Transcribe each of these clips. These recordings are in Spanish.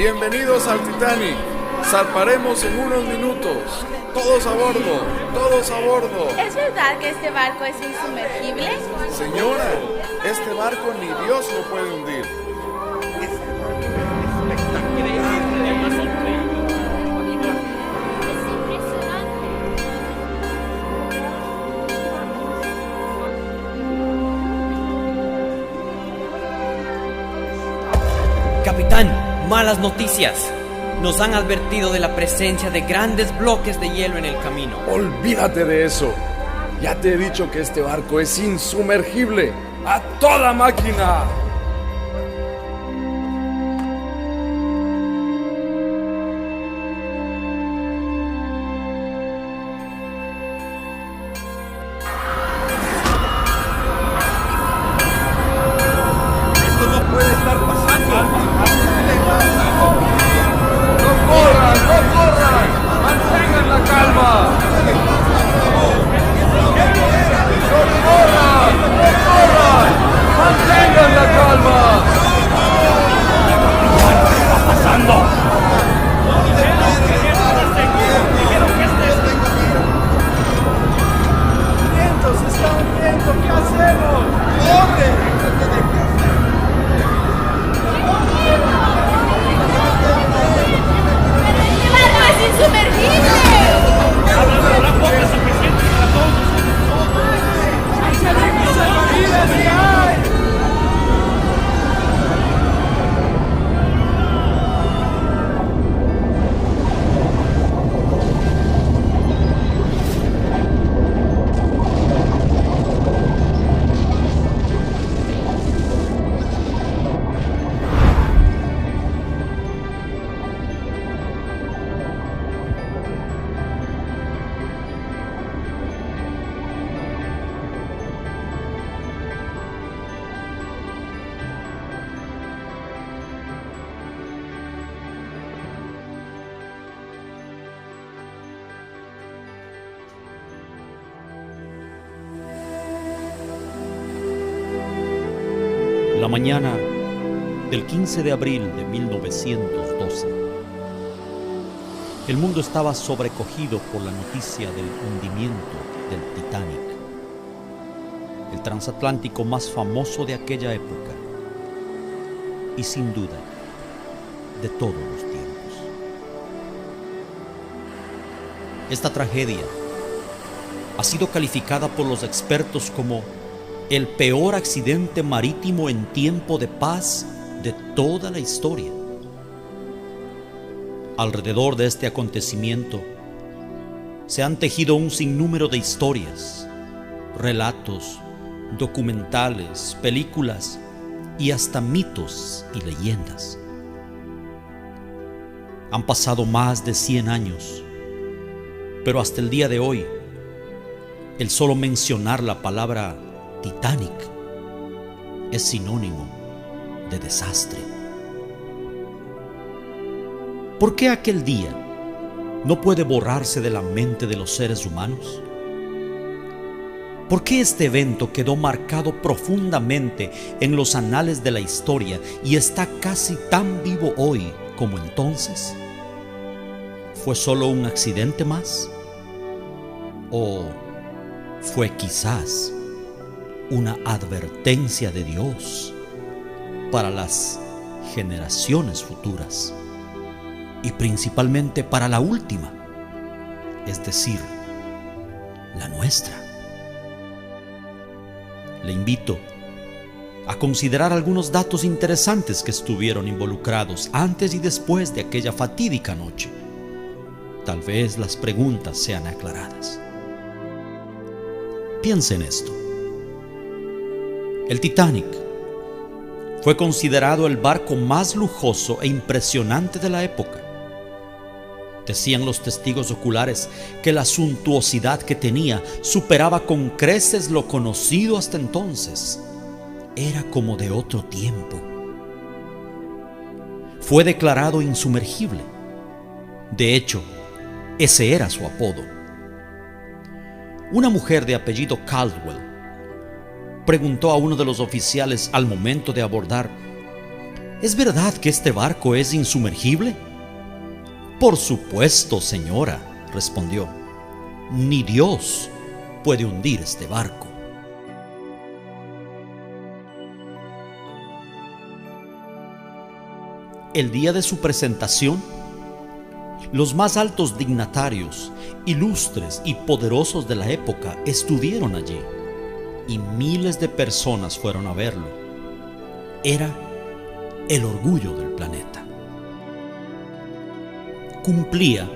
Bienvenidos al Titanic. Zarparemos en unos minutos. Todos a bordo, todos a bordo. ¿Es verdad que este barco es insumergible? Señora, este barco ni Dios lo puede hundir. Capitán, malas noticias. Nos han advertido de la presencia de grandes bloques de hielo en el camino. Olvídate de eso. Ya te he dicho que este barco es insumergible. ¡A toda máquina! Esto no puede estar pasando. ¡No corran! ¡Mantengan la calma! ¡No corran! ¡Mantengan la calma! ¿Qué está pasando? ¡Se está hundiendo! ¿Qué hacemos? ¡Corre! ¡El barco es insumergible! Habrá botes suficientes para todos. La mañana del 15 de abril de 1912, el mundo estaba sobrecogido por la noticia del hundimiento del Titanic, el transatlántico más famoso de aquella época y sin duda de todos los tiempos. Esta tragedia ha sido calificada por los expertos como el peor accidente marítimo en tiempo de paz de toda la historia. Alrededor de este acontecimiento se han tejido un sinnúmero de historias, relatos, documentales, películas y hasta mitos y leyendas. Han pasado más de 100 años, pero hasta el día de hoy, el solo mencionar la palabra Titanic es sinónimo de desastre. ¿Por qué aquel día no puede borrarse de la mente de los seres humanos? ¿Por qué este evento quedó marcado profundamente en los anales de la historia y está casi tan vivo hoy como entonces? ¿Fue solo un accidente más? ¿O fue quizás una advertencia de Dios para las generaciones futuras y principalmente para la última, es decir, la nuestra? Le invito a considerar algunos datos interesantes que estuvieron involucrados antes y después de aquella fatídica noche. Tal vez las preguntas sean aclaradas. Piensa en esto. El Titanic fue considerado el barco más lujoso e impresionante de la época. Decían los testigos oculares que la suntuosidad que tenía superaba con creces lo conocido hasta entonces. Era como de otro tiempo. Fue declarado insumergible. De hecho, ese era su apodo. Una mujer de apellido Caldwell preguntó a uno de los oficiales al momento de abordar: ¿Es verdad que este barco es insumergible? Por supuesto, señora, respondió. Ni Dios puede hundir este barco. El día de su presentación, los más altos dignatarios, ilustres y poderosos de la época estuvieron allí, y miles de personas fueron a verlo. Era el orgullo del planeta. Cumplía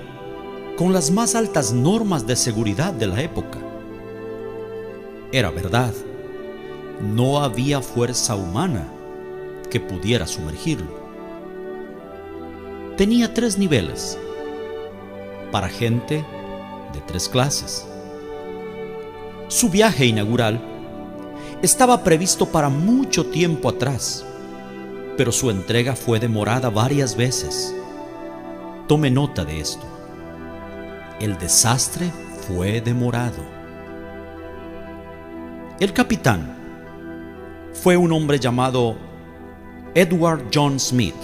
con las más altas normas de seguridad de la época. Era verdad, no había fuerza humana que pudiera sumergirlo. Tenía 3 niveles, para gente de 3 clases. Su viaje inaugural estaba previsto para mucho tiempo atrás, pero su entrega fue demorada varias veces. Tome nota de esto. El desastre fue demorado. El capitán fue un hombre llamado Edward John Smith.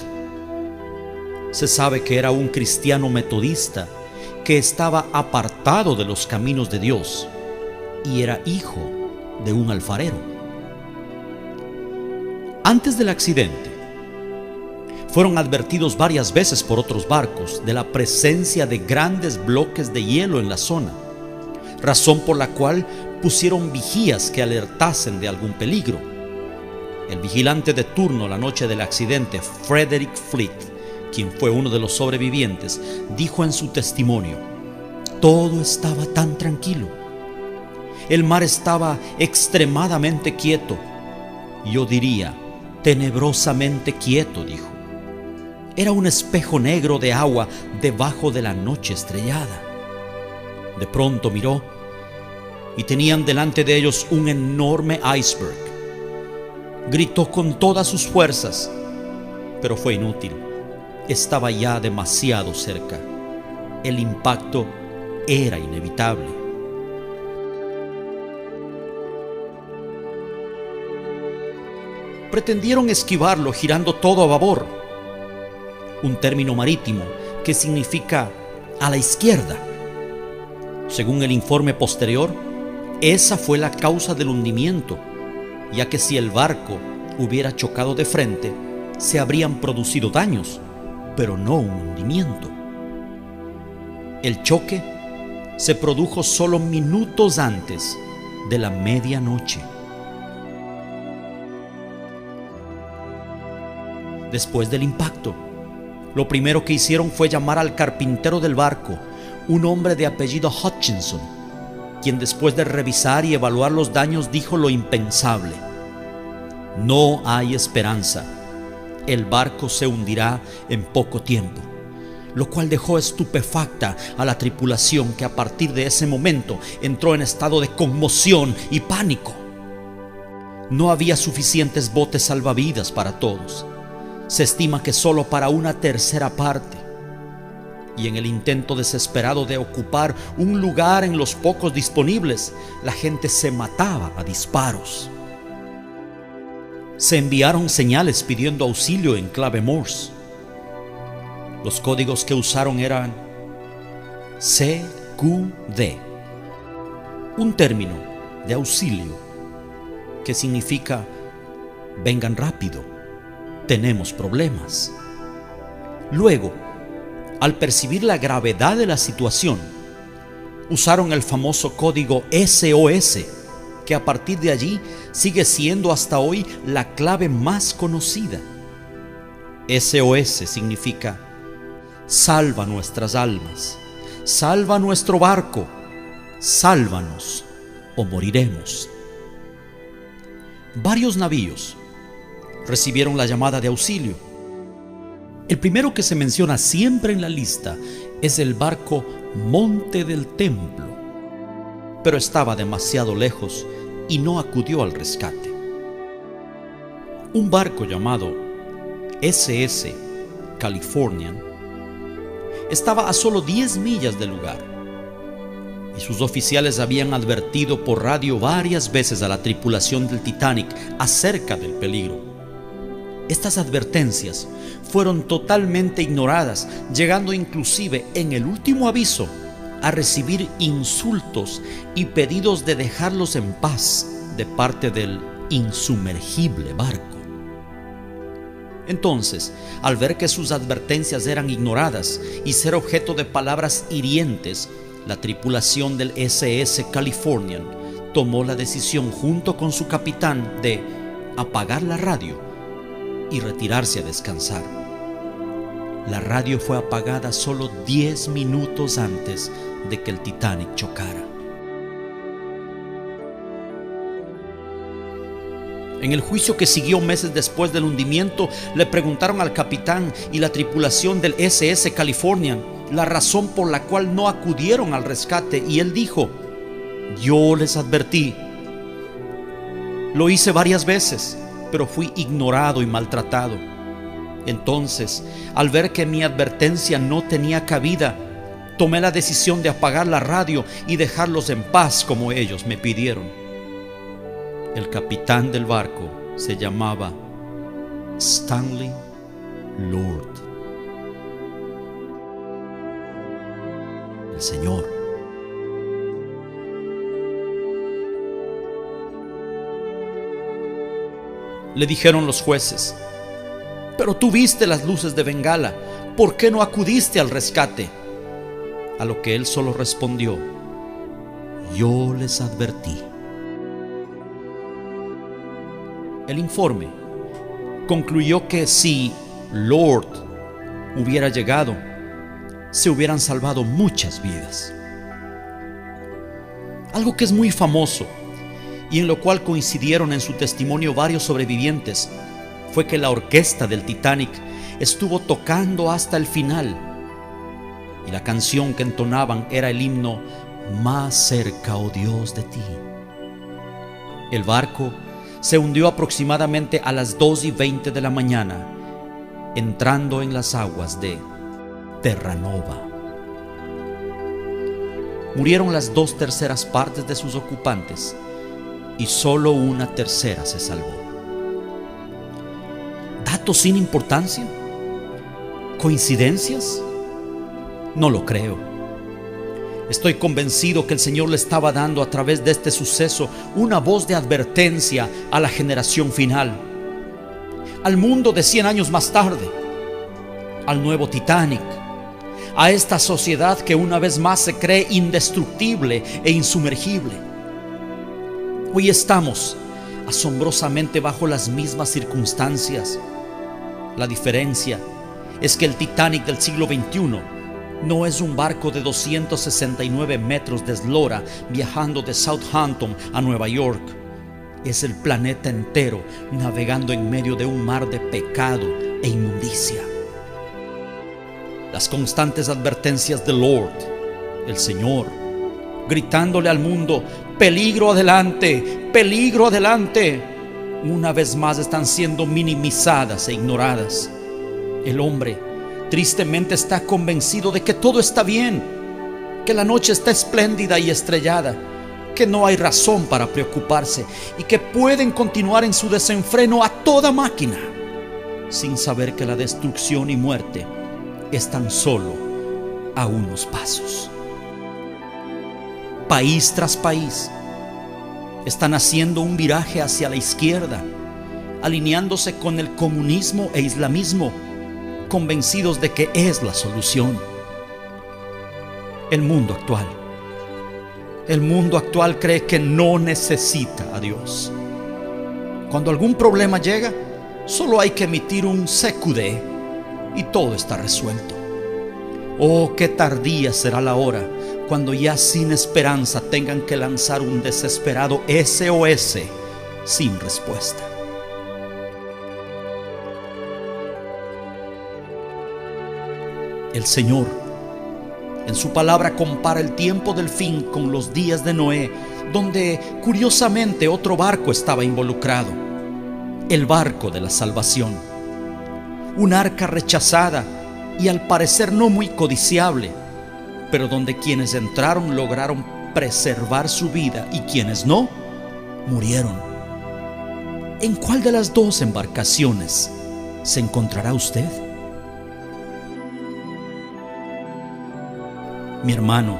Se sabe que era un cristiano metodista que estaba apartado de los caminos de Dios y era hijo de un alfarero. Antes del accidente, fueron advertidos varias veces por otros barcos de la presencia de grandes bloques de hielo en la zona, razón por la cual pusieron vigías que alertasen de algún peligro. El vigilante de turno la noche del accidente, Frederick Fleet, quien fue uno de los sobrevivientes, dijo en su testimonio: todo estaba tan tranquilo. El mar estaba extremadamente quieto. Yo diría, tenebrosamente quieto, dijo. Era un espejo negro de agua debajo de la noche estrellada. De pronto miró y tenían delante de ellos un enorme iceberg. Gritó con todas sus fuerzas, pero fue inútil. Estaba ya demasiado cerca. El impacto era inevitable. Pretendieron esquivarlo girando todo a babor, un término marítimo que significa a la izquierda. Según el informe posterior, esa fue la causa del hundimiento, ya que si el barco hubiera chocado de frente, se habrían producido daños, pero no un hundimiento. El choque se produjo solo minutos antes de la medianoche. Después del impacto, lo primero que hicieron fue llamar al carpintero del barco, un hombre de apellido Hutchinson, quien después de revisar y evaluar los daños dijo lo impensable: no hay esperanza. El barco se hundirá en poco tiempo, lo cual dejó estupefacta a la tripulación, que a partir de ese momento entró en estado de conmoción y pánico. No había suficientes botes salvavidas para todos. Se estima que solo para una tercera parte. Y en el intento desesperado de ocupar un lugar en los pocos disponibles, la gente se mataba a disparos. Se enviaron señales pidiendo auxilio en clave Morse. Los códigos que usaron eran CQD, un término de auxilio que significa vengan rápido, tenemos problemas. Luego, al percibir la gravedad de la situación, usaron el famoso código SOS, que a partir de allí sigue siendo hasta hoy la clave más conocida. SOS significa salva nuestras almas, salva nuestro barco, sálvanos o moriremos. Varios navíos recibieron la llamada de auxilio. El primero que se menciona siempre en la lista es el barco Monte del Templo, pero estaba demasiado lejos y no acudió al rescate. Un barco llamado SS Californian estaba a solo 10 millas del lugar, y sus oficiales habían advertido por radio varias veces a la tripulación del Titanic acerca del peligro. Estas advertencias fueron totalmente ignoradas, llegando inclusive en el último aviso a recibir insultos y pedidos de dejarlos en paz de parte del insumergible barco. Entonces, al ver que sus advertencias eran ignoradas y ser objeto de palabras hirientes, la tripulación del SS Californian tomó la decisión junto con su capitán de apagar la radio y retirarse a descansar. La radio fue apagada solo 10 minutos antes de que el Titanic chocara. En el juicio que siguió meses después del hundimiento, le preguntaron al capitán y la tripulación del SS Californian la razón por la cual no acudieron al rescate, y él dijo: yo les advertí. Lo hice varias veces, pero fui ignorado y maltratado. Entonces, al ver que mi advertencia no tenía cabida, tomé la decisión de apagar la radio y dejarlos en paz como ellos me pidieron. El capitán del barco se llamaba Stanley Lord. El Señor. Le dijeron los jueces: pero tú viste las luces de Bengala, ¿por qué no acudiste al rescate? A lo que él solo respondió: yo les advertí. El informe concluyó que si Lord hubiera llegado, se hubieran salvado muchas vidas. Algo que es muy famoso y en lo cual coincidieron en su testimonio varios sobrevivientes fue que la orquesta del Titanic estuvo tocando hasta el final, y la canción que entonaban era el himno Más cerca, oh Dios, de ti. El barco se hundió aproximadamente a las 2:20 de la mañana, entrando en las aguas de Terranova. Murieron las 2/3 partes de sus ocupantes y solo 1/3 se salvó. ¿Datos sin importancia? ¿Coincidencias? No lo creo. Estoy convencido que el Señor le estaba dando a través de este suceso una voz de advertencia a la generación final, al mundo de 100 años más tarde, al nuevo Titanic, a esta sociedad que una vez más se cree indestructible e insumergible. Hoy estamos asombrosamente bajo las mismas circunstancias. La diferencia es que el Titanic del siglo XXI no es un barco de 269 metros de eslora viajando de Southampton a Nueva York. Es el planeta entero navegando en medio de un mar de pecado e inmundicia. Las constantes advertencias del Lord, el Señor, gritándole al mundo: peligro adelante, peligro adelante, una vez más están siendo minimizadas e ignoradas. El hombre tristemente está convencido de que todo está bien, que la noche está espléndida y estrellada, que no hay razón para preocuparse y que pueden continuar en su desenfreno a toda máquina, sin saber que la destrucción y muerte están solo a unos pasos. País tras país están haciendo un viraje hacia la izquierda, alineándose con el comunismo e islamismo, convencidos de que es la solución. El mundo actual cree que no necesita a Dios. Cuando algún problema llega, solo hay que emitir un CQD y todo está resuelto. Oh, qué tardía será la hora cuando ya sin esperanza tengan que lanzar un desesperado SOS sin respuesta. El Señor en su palabra compara el tiempo del fin con los días de Noé, donde curiosamente otro barco estaba involucrado, el barco de la salvación. Un arca rechazada y al parecer no muy codiciable, pero donde quienes entraron lograron preservar su vida y quienes no, murieron. ¿En cuál de las dos embarcaciones se encontrará usted? Mi hermano,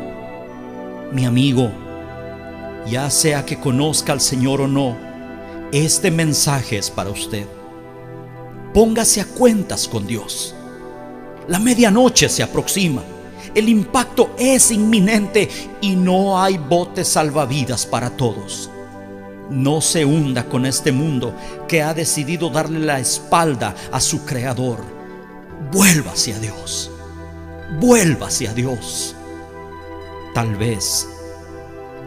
mi amigo, ya sea que conozca al Señor o no, este mensaje es para usted. Póngase a cuentas con Dios. La medianoche se aproxima. El impacto es inminente y no hay botes salvavidas para todos. No se hunda con este mundo que ha decidido darle la espalda a su Creador. Vuélvase a Dios. Vuélvase a Dios. Tal vez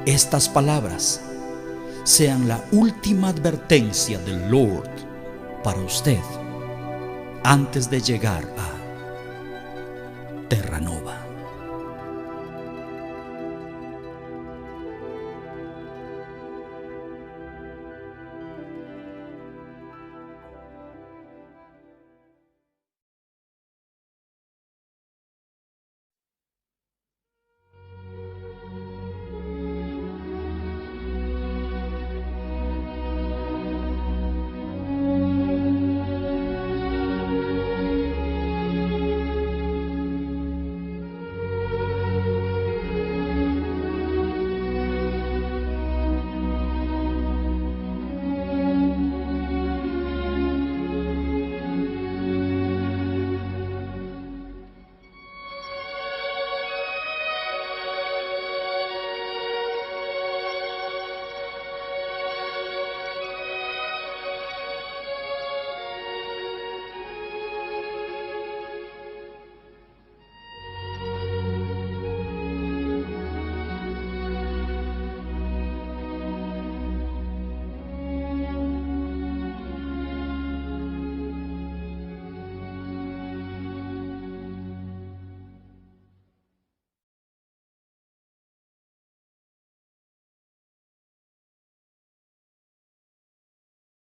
estas palabras sean la última advertencia del Lord para usted antes de llegar a Terranova.